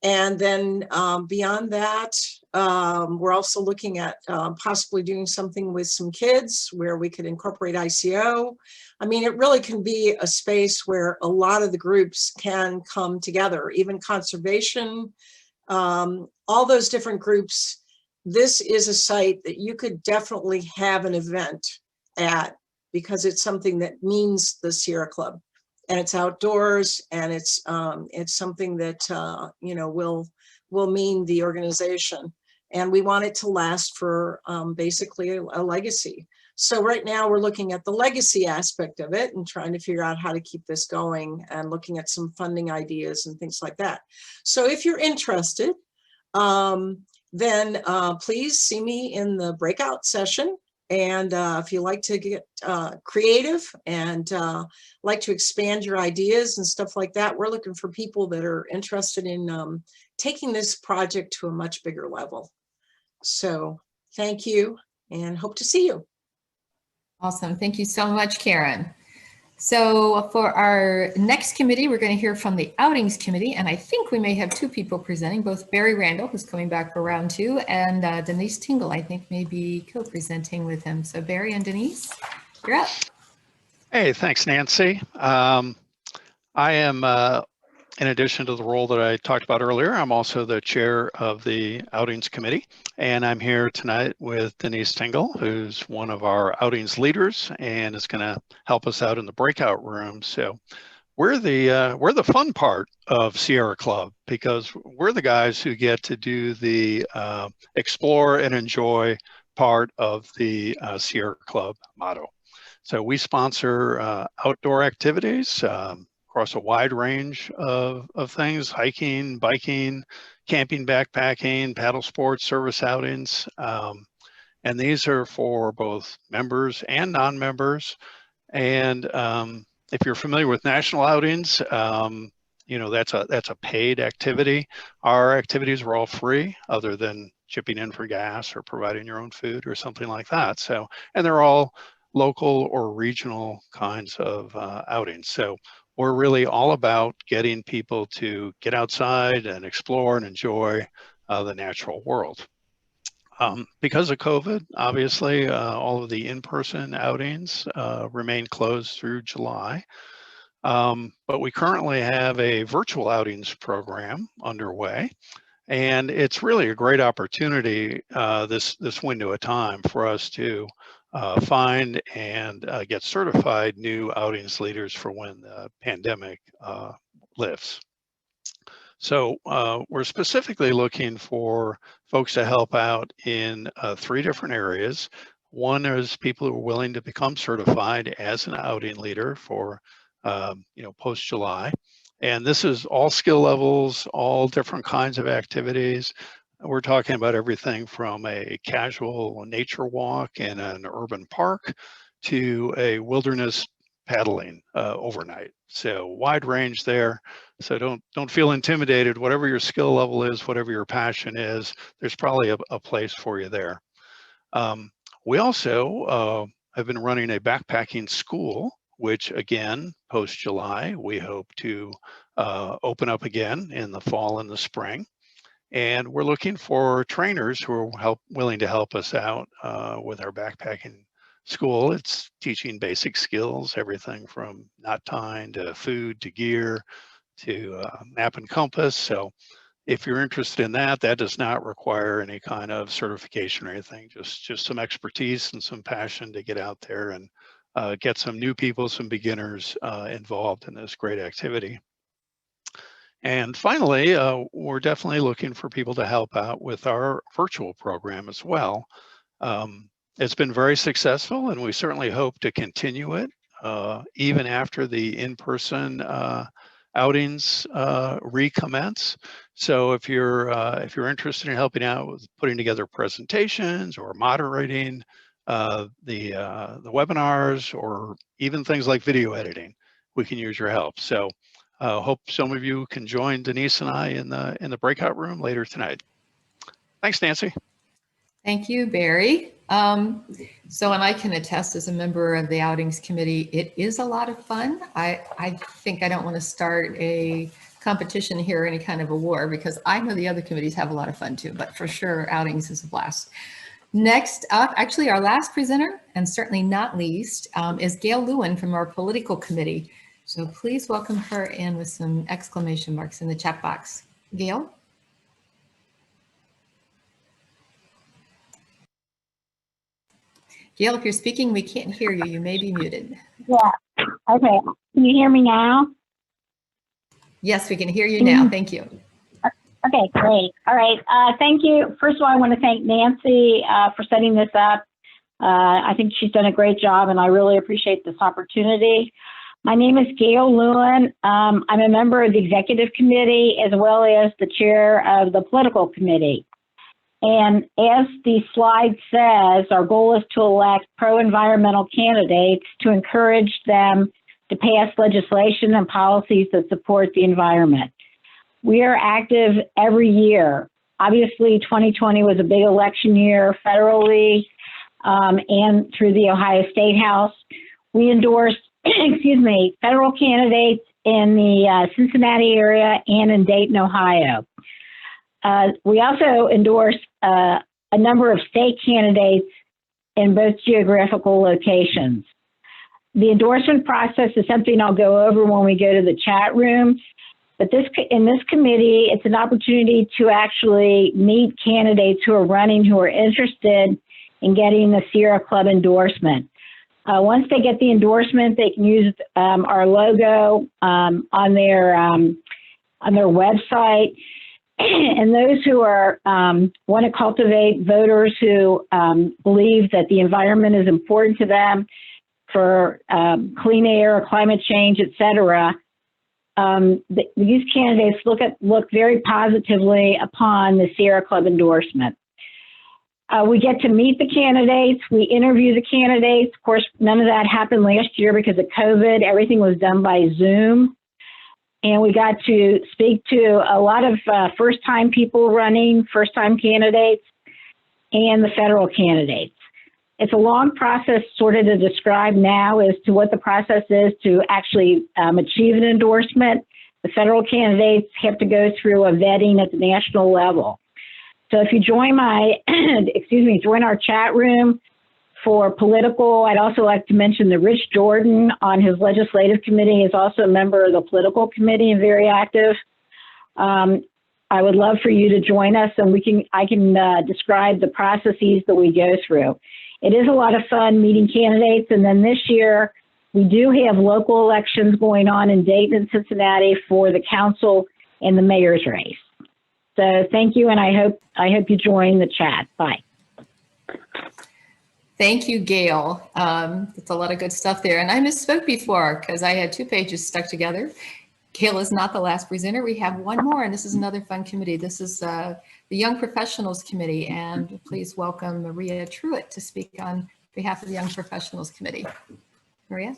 And then beyond that, we're also looking at possibly doing something with some kids where we could incorporate ICO. I mean, it really can be a space where a lot of the groups can come together, even conservation, all those different groups. This is a site that you could definitely have an event at, because it's something that means the Sierra Club. And it's outdoors, and it's something that you know, will mean the organization, and we want it to last for basically a legacy. So right now we're looking at the legacy aspect of it and trying to figure out how to keep this going, and looking at some funding ideas and things like that. So if you're interested, then please see me in the breakout session. And if you like to get creative and like to expand your ideas and stuff like that, we're looking for people that are interested in taking this project to a much bigger level. So thank you, and hope to see you. Awesome. Thank you so much, Karen. So for our next committee, we're going to hear from the Outings Committee, and I think we may have two people presenting, both Barry Randall, who's coming back for round 2, and Denise Tingle, I think, may be co-presenting with him. So Barry and Denise, you're up. Hey, thanks, Nancy. I am, in addition to the role that I talked about earlier, I'm also the chair of the Outings Committee, and I'm here tonight with Denise Tingle, who's one of our Outings leaders and is going to help us out in the breakout room. So we're the fun part of Sierra Club, because we're the guys who get to do the explore and enjoy part of the Sierra Club motto. So we sponsor outdoor activities across a wide range of things: hiking, biking, camping, backpacking, paddle sports, service outings. And these are for both members and non-members. And if you're familiar with national outings, you know, that's a paid activity. Our activities were all free, other than chipping in for gas or providing your own food or something like that. So, and they're all local or regional kinds of outings. So we're really all about getting people to get outside and explore and enjoy the natural world. Because of COVID, obviously, all of the in-person outings remain closed through July. But we currently have a virtual outings program underway. And it's really a great opportunity, this window of time, for us to find and get certified new outings leaders for when the pandemic lifts. So we're specifically looking for folks to help out in 3 different areas. One is people who are willing to become certified as an outing leader for you know, post-July. And this is all skill levels, all different kinds of activities. We're talking about everything from a casual nature walk in an urban park to a wilderness paddling overnight. So wide range there. So don't feel intimidated. Whatever your skill level is, whatever your passion is, there's probably a place for you there. We also have been running a backpacking school, which again, post-July, we hope to open up again in the fall and the spring. And we're looking for trainers who are willing to help us out with our backpacking school. It's teaching basic skills, everything from knot tying to food to gear to map and compass. So if you're interested in that, that does not require any kind of certification or anything, just some expertise and some passion to get out there and get some new people, some beginners involved in this great activity. And finally, we're definitely looking for people to help out with our virtual program as well. It's been very successful, and we certainly hope to continue it even after the in-person outings recommence. So if you're interested in helping out with putting together presentations or moderating the webinars, or even things like video editing, we can use your help. So hope some of you can join Denise and I in the breakout room later tonight. Thanks, Nancy. Thank you, Barry. So, and I can attest as a member of the Outings Committee, it is a lot of fun. I think I don't want to start a competition here or any kind of a war, because I know the other committees have a lot of fun too, but for sure, Outings is a blast. Next up, actually our last presenter, and certainly not least, is Gail Lewin from our Political Committee. So please welcome her in with some exclamation marks in the chat box. Gail? Gail, if you're speaking, we can't hear you. You may be muted. Yeah, okay. Can you hear me now? Yes, we can hear you now. Thank you. Okay, great. All right, thank you. First of all, I want to thank Nancy for setting this up. I think she's done a great job, and I really appreciate this opportunity. My name is Gail Lewin. I'm a member of the Executive Committee as well as the chair of the Political Committee. And as the slide says, our goal is to elect pro-environmental candidates to encourage them to pass legislation and policies that support the environment. We are active every year. Obviously, 2020 was a big election year federally and through the Ohio State House. We endorsed, excuse me, federal candidates in the Cincinnati area and in Dayton, Ohio. We also endorse a number of state candidates in both geographical locations. The endorsement process is something I'll go over when we go to the chat room, but in this committee, it's an opportunity to actually meet candidates who are running, who are interested in getting the Sierra Club endorsement. Once they get the endorsement, they can use our logo on their website. And those who are want to cultivate voters who believe that the environment is important to them for clean air, climate change, et cetera, these candidates look very positively upon the Sierra Club endorsement. We get to meet the candidates. We interview the candidates. Of course, none of that happened last year because of COVID. Everything was done by Zoom. And we got to speak to a lot of first-time people running, first-time candidates, and the federal candidates. It's a long process sort of to describe now as to what the process is to actually achieve an endorsement. The federal candidates have to go through a vetting at the national level. So if you join join our chat room for political, I'd also like to mention that Rich Jordan on his legislative committee is also a member of the political committee and very active. I would love for you to join us, and I can describe the processes that we go through. It is a lot of fun meeting candidates, and then this year we do have local elections going on in Dayton and Cincinnati for the council and the mayor's race. So thank you, and I hope you join the chat. Bye. Thank you, Gail. That's a lot of good stuff there. And I misspoke before because I had 2 pages stuck together. Gail is not the last presenter. We have one more, and this is another fun committee. This is the Young Professionals Committee, and please welcome Maria Truitt to speak on behalf of the Young Professionals Committee. Maria?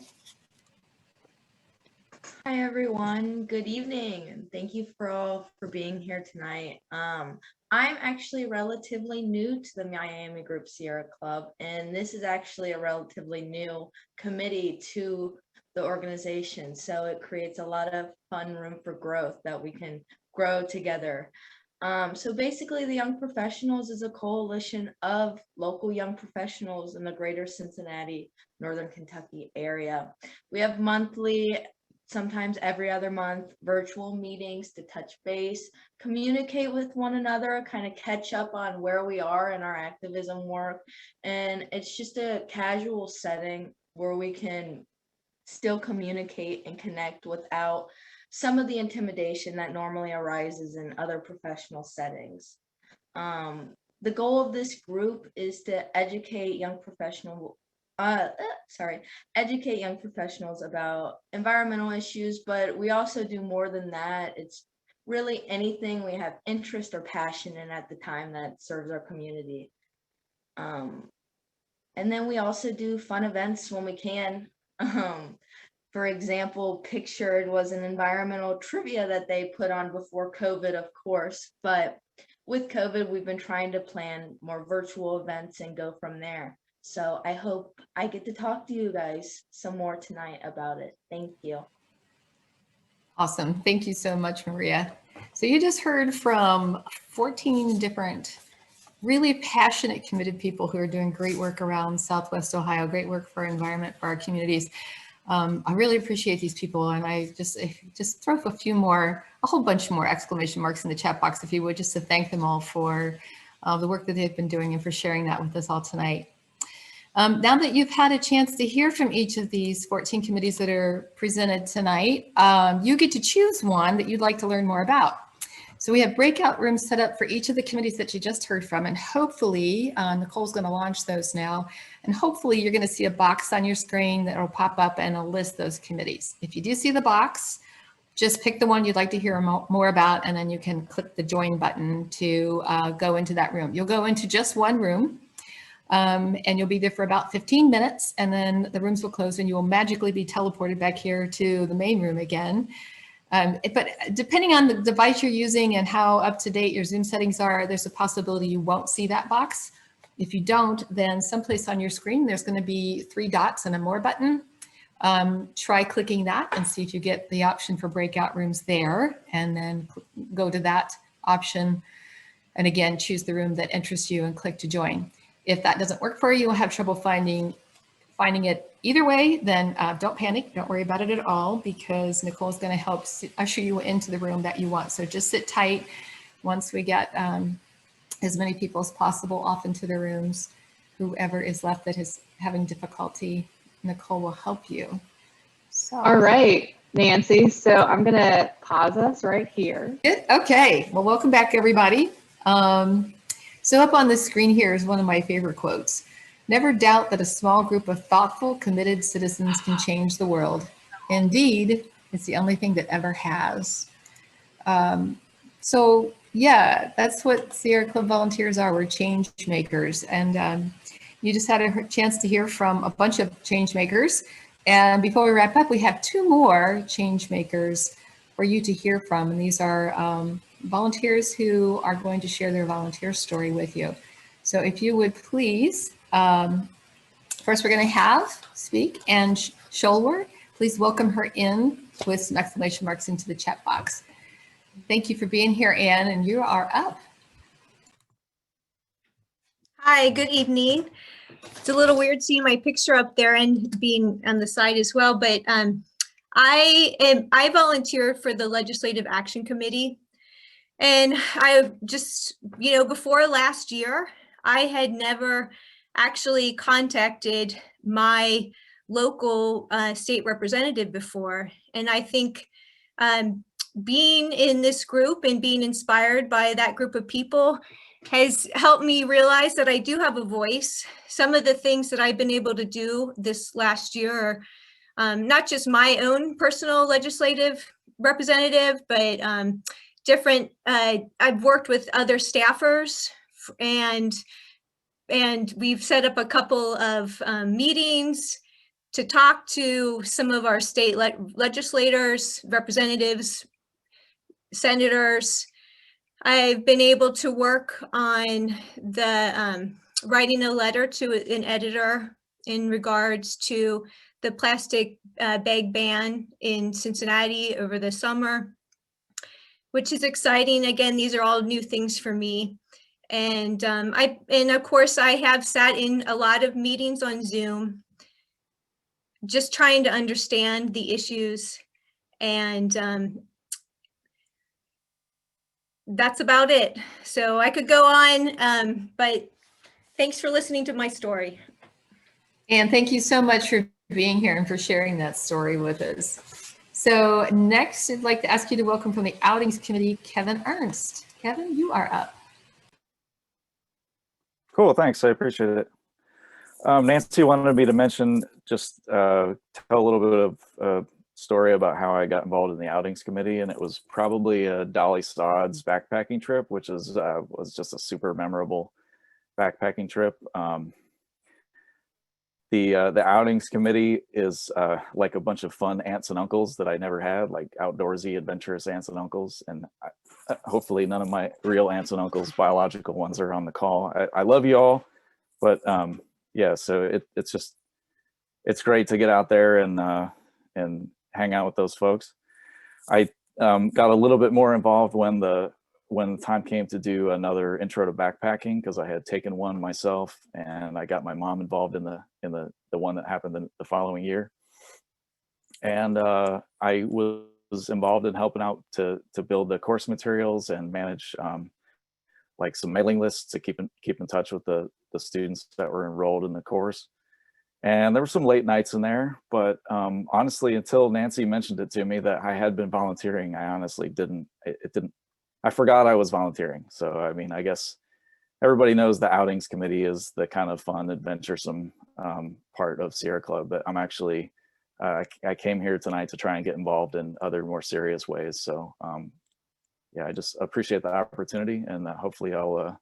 Hi, everyone. Good evening. And thank you for being here tonight. I'm actually relatively new to the Miami Group Sierra Club, and this is actually a relatively new committee to the organization. So it creates a lot of fun room for growth that we can grow together. So basically, the Young Professionals is a coalition of local young professionals in the greater Cincinnati, Northern Kentucky area. We have monthly, sometimes every other month, virtual meetings to touch base, communicate with one another, kind of catch up on where we are in our activism work. And it's just a casual setting where we can still communicate and connect without some of the intimidation that normally arises in other professional settings. The goal of this group is to educate young professionals about environmental issues, but we also do more than that. It's really anything we have interest or passion in at the time that serves our community. And then we also do fun events when we can. For example, pictured was an environmental trivia that they put on before COVID, of course, but with COVID, we've been trying to plan more virtual events and go from there. So I hope I get to talk to you guys some more tonight about it. Thank you. Awesome. Thank you so much, Maria. So you just heard from 14 different really passionate, committed people who are doing great work around Southwest Ohio, great work for our environment, for our communities. I really appreciate these people, and I just throw a whole bunch more exclamation marks in the chat box, if you would, just to thank them all for the work that they've been doing and for sharing that with us all tonight. Now that you've had a chance to hear from each of these 14 committees that are presented tonight, you get to choose one that you'd like to learn more about. So we have breakout rooms set up for each of the committees that you just heard from, and hopefully, Nicole's going to launch those now, and hopefully you're going to see a box on your screen that will pop up and it'll list those committees. If you do see the box, just pick the one you'd like to hear more about, and then you can click the join button to go into that room. You'll go into just one room, and you'll be there for about 15 minutes, and then the rooms will close and you will magically be teleported back here to the main room again. But depending on the device you're using and how up to date your Zoom settings are, there's a possibility you won't see that box. If you don't, then someplace on your screen, there's going to be 3 dots and a more button. Try clicking that and see if you get the option for breakout rooms there, and then go to that option. And again, choose the room that interests you and click to join. If that doesn't work for you, you'll have trouble finding it either way, then don't panic. Don't worry about it at all, because Nicole's going to help usher you into the room that you want. So just sit tight. Once we get as many people as possible off into the rooms, whoever is left that is having difficulty, Nicole will help you. So. All right, Nancy. So I'm going to pause us right here. Good. Okay. Well, welcome back, everybody. So up on the screen here is one of my favorite quotes. Never doubt that a small group of thoughtful, committed citizens can change the world. Indeed, it's the only thing that ever has. So Yeah, that's what Sierra Club volunteers are. We're change makers. And you just had a chance to hear from a bunch of change makers. And before we wrap up, we have 2 more change makers for you to hear from. And these are volunteers who are going to share their volunteer story with you. So if you would please, first we're going to have speak and Sholwer. Please welcome her in with some exclamation marks into the chat box. Thank you for being here, Anne, and you are up. Hi, good evening. It's a little weird seeing my picture up there and being on the side as well, but I volunteer for the Legislative Action Committee. And I just, before last year, I had never actually contacted my local state representative before. And I think being in this group and being inspired by that group of people has helped me realize that I do have a voice. Some of the things that I've been able to do this last year are not just my own personal legislative representative, but different, I've worked with other staffers and we've set up a couple of meetings to talk to some of our state legislators, representatives, senators. I've been able to work on the writing a letter to an editor in regards to the plastic bag ban in Cincinnati over the summer, which is exciting. Again, these are all new things for me. And of course, I have sat in a lot of meetings on Zoom, just trying to understand the issues. And that's about it. So I could go on, but thanks for listening to my story. And thank you so much for being here and for sharing that story with us. So next, I'd like to ask you to welcome from the Outings Committee, Kevin Ernst. Kevin, you are up. Cool, thanks, I appreciate it. Nancy wanted me to mention, just tell a little bit of a story about how I got involved in the Outings Committee, and it was probably a Dolly Sodd's backpacking trip, which is was just a super memorable backpacking trip. The Outings Committee is like a bunch of fun aunts and uncles that I never had, like outdoorsy, adventurous aunts and uncles. And hopefully none of my real aunts and uncles, biological ones, are on the call. I love you all, but yeah, so it's great to get out there and hang out with those folks. I got a little bit more involved when the time came to do another intro to backpacking, because I had taken one myself, and I got my mom involved in the one that happened the following year. And I was involved in helping out to build the course materials and manage like some mailing lists to keep in touch with the students that were enrolled in the course. And there were some late nights in there, but honestly, until Nancy mentioned it to me that I had been volunteering, I honestly I forgot I was volunteering. So, I mean, I guess everybody knows the Outings Committee is the kind of fun, adventuresome part of Sierra Club, but I'm actually, I came here tonight to try and get involved in other more serious ways. So yeah, I just appreciate the opportunity, and hopefully I'll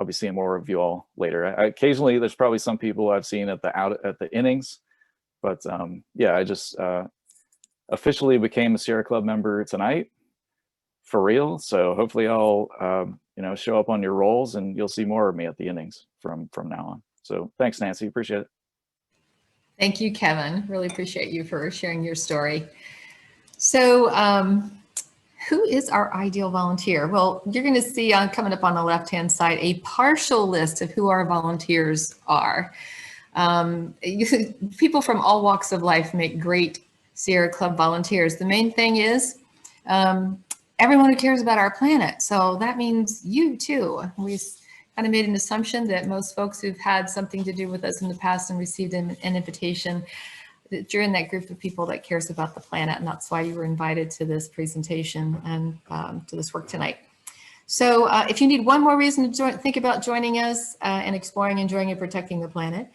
be seeing more of you all later. Occasionally there's probably some people I've seen at the innings, but yeah, I just officially became a Sierra Club member tonight, for real. So hopefully I'll show up on your rolls, and you'll see more of me at the innings from now on. So thanks, Nancy, appreciate it. Thank you, Kevin. Really appreciate you for sharing your story. So who is our ideal volunteer? Well, you're going to see coming up on the left-hand side a partial list of who our volunteers are. People from all walks of life make great Sierra Club volunteers. The main thing is everyone who cares about our planet. So that means you too. We kind of made an assumption that most folks who've had something to do with us in the past and received an invitation, that you're in that group of people that cares about the planet, and that's why you were invited to this presentation and to this work tonight. So if you need one more reason to think about joining us and exploring, enjoying, and protecting the planet,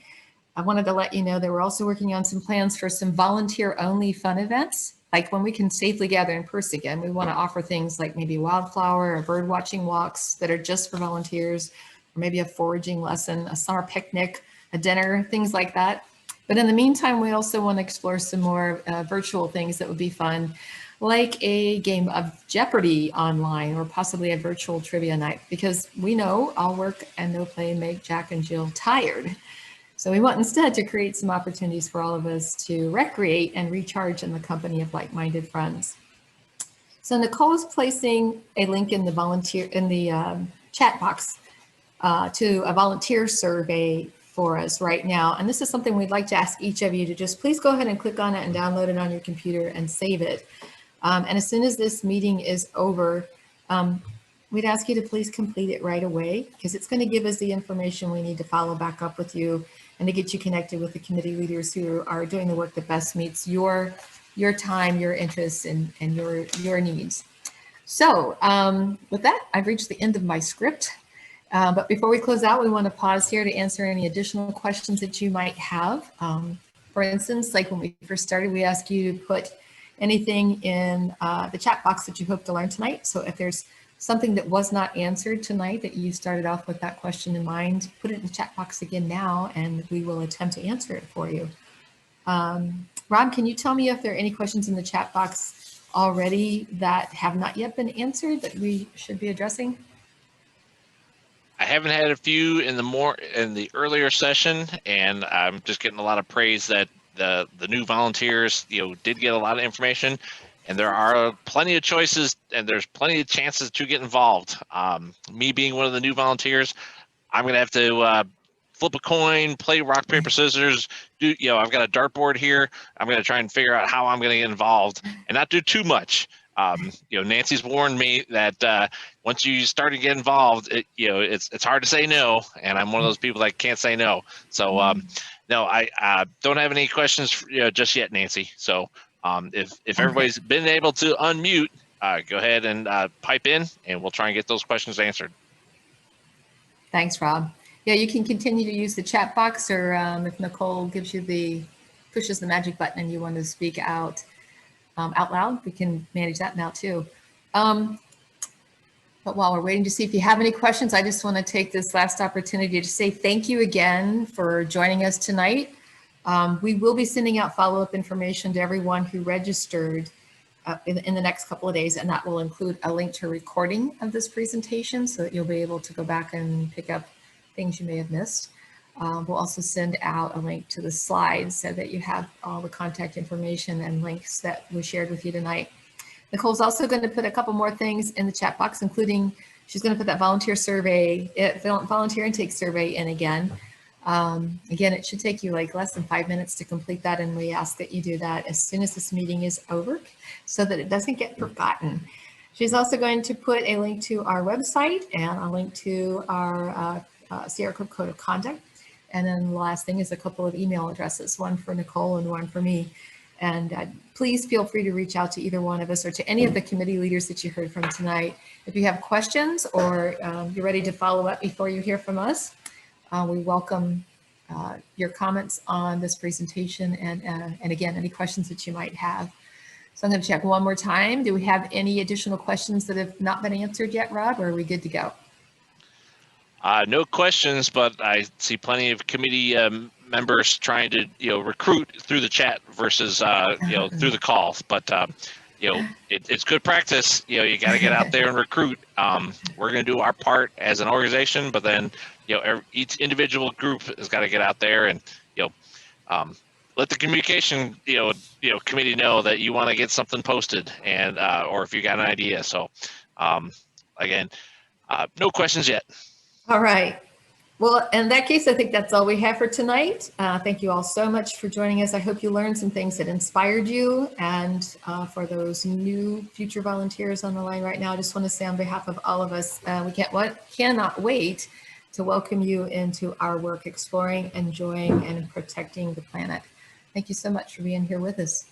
I wanted to let you know that we're also working on some plans for some volunteer-only fun events like when we can safely gather in person again, we want to offer things like maybe wildflower or bird watching walks that are just for volunteers, or maybe a foraging lesson, a summer picnic, a dinner, things like that. But in the meantime, we also want to explore some more virtual things that would be fun, like a game of Jeopardy online or possibly a virtual trivia night, because we know all work and no play make Jack and Jill tired. So we want instead to create some opportunities for all of us to recreate and recharge in the company of like-minded friends. So Nicole is placing a link in the chat box to a volunteer survey for us right now. And this is something we'd like to ask each of you to just please go ahead and click on it and download it on your computer and save it. And as soon as this meeting is over, we'd ask you to please complete it right away, because it's going to give us the information we need to follow back up with you and to get you connected with the committee leaders who are doing the work that best meets your time, your interests, and your needs. So with that, I've reached the end of my script. But before we close out, we want to pause here to answer any additional questions that you might have. For instance, like when we first started, we asked you to put anything in the chat box that you hope to learn tonight. So if there's something that was not answered tonight that you started off with that question in mind, put it in the chat box again now, and we will attempt to answer it for you. Rob, can you tell me if there are any questions in the chat box already that have not yet been answered that we should be addressing? I haven't had a few in the earlier session, and I'm just getting a lot of praise that the new volunteers, did get a lot of information, and there are plenty of choices and there's plenty of chances to get involved. Me being one of the new volunteers, I'm gonna have to flip a coin, play rock, paper, scissors. I've got a dartboard here. I'm gonna try and figure out how I'm gonna get involved and not do too much. Nancy's warned me that once you start to get involved, it's hard to say no, and I'm one of those people that can't say no. So no, I don't have any questions just yet, Nancy. So if everybody's been able to unmute, go ahead and pipe in, and we'll try and get those questions answered. Thanks, Rob. Yeah, you can continue to use the chat box, or if Nicole pushes the magic button and you want to speak out loud, we can manage that now too. But while we're waiting to see if you have any questions, I just want to take this last opportunity to say thank you again for joining us tonight. We will be sending out follow-up information to everyone who registered in the next couple of days, and that will include a link to a recording of this presentation so that you'll be able to go back and pick up things you may have missed. We'll also send out a link to the slides so that you have all the contact information and links that we shared with you tonight. Nicole's also going to put a couple more things in the chat box, including she's going to put that volunteer intake survey in again. Again, it should take you like less than 5 minutes to complete that, and we ask that you do that as soon as this meeting is over so that it doesn't get forgotten. She's also going to put a link to our website and a link to our Sierra Club Code of Conduct. And then the last thing is a couple of email addresses, one for Nicole and one for me. And please feel free to reach out to either one of us or to any of the committee leaders that you heard from tonight. If you have questions or you're ready to follow up before you hear from us, we welcome your comments on this presentation and again, any questions that you might have. So I'm going to check one more time. Do we have any additional questions that have not been answered yet, Rob, or are we good to go? No questions, but I see plenty of committee members trying to recruit through the chat versus through the calls. But it's good practice. You got to get out there and recruit. We're going to do our part as an organization, but then each individual group has got to get out there and let the communication committee know that you want to get something posted and or if you got an idea. So again, no questions yet. All right. Well, in that case, I think that's all we have for tonight. Thank you all so much for joining us. I hope you learned some things that inspired you. And for those new future volunteers on the line right now, I just want to say on behalf of all of us, we cannot wait to welcome you into our work exploring, enjoying, and protecting the planet. Thank you so much for being here with us.